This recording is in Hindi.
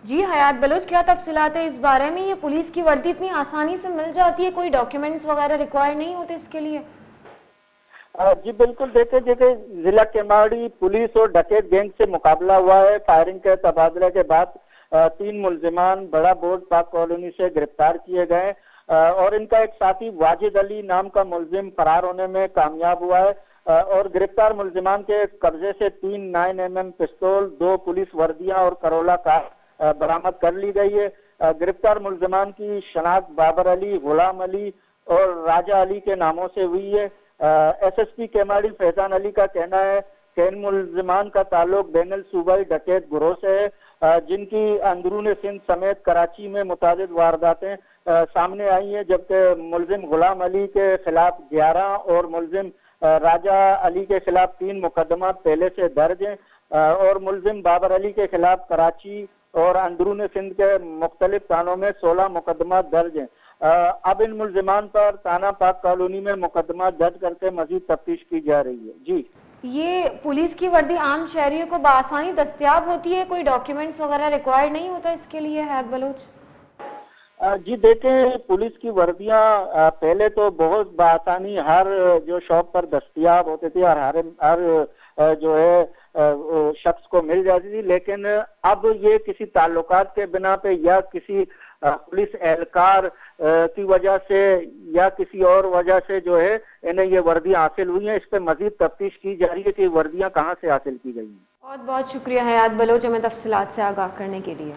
जी हयात बलोच, क्या तफसीलात है इस बारे में? ये पुलिस की वर्दी इतनी आसानी से मिल जाती है, कोई डॉक्यूमेंट्स वगैरह रिक्वायर नहीं होते इसके लिए? जी बिल्कुल, देखे देखे जिला केमाड़ी पुलिस और डकैत गैंग से मुकाबला हुआ है। फायरिंग के तबादले के बाद 3 मुल्जिमान बड़ा बोर्ड पाक कॉलोनी से गिरफ्तार किए गए और इनका एक साथी वाजिद अली नाम का मुल्जिम फरार होने में कामयाब हुआ है और गिरफ्तार मुल्जिमान के कब्जे से 3 9mm पिस्तौल, 2 पुलिस वर्दियां और करोला कार बरामद कर ली गई है। गिरफ्तार मुल्जिमान की शनाख्त बाबर अली, गुलाम अली और राजा अली के नामों से हुई है। एसएसपी केमाड़ी फैजान अली का कहना है कि इन मुल्जिमान का ताल्लुक बैनुल सूबाई डकैत गिरोह से है, जिनकी अंदरून सिंध समेत कराची में मुतादिद वारदातें सामने आई हैं, जबकि मुल्जिम गुलाम अली के खिलाफ 11 और मुल्जिम राजा अली के खिलाफ 3 मुकदमा पहले से दर्ज हैं और मुल्जिम बाबर अली के खिलाफ कराची और अंदरून सिंध के मुख्तलिफ थानों में 16 मुकदमा दर्ज हैं। अब इन मुल्जिमान पर थाना पाक कॉलोनी में मुकदमा दर्ज करके मजीद तफ्तीश की जा रही है। जी, ये पुलिस की वर्दी आम शहरियों को बआसानी दस्तयाब होती है, कोई डॉक्यूमेंट्स वगैरह रिक्वायर्ड नहीं होता इसके लिए हयात बलोच? जी देखें, पुलिस की वर्दियां पहले तो बहुत बआसानी हर जो शॉप पर दस्तयाब होती थी और हर जो है शख्स को मिल जाती थी, लेकिन अब ये किसी ताल्लुकात के बिना पे या किसी पुलिस एहलकार की वजह से या किसी और वजह से जो है इन्हें ये वर्दियां हासिल हुई हैं। इस पे मजीद तफ्तीश की जा रही है कि वर्दियां कहाँ से हासिल की गई हैं। बहुत बहुत शुक्रिया हयात बलोच, हमें तफसीलात से आगाह करने के लिए।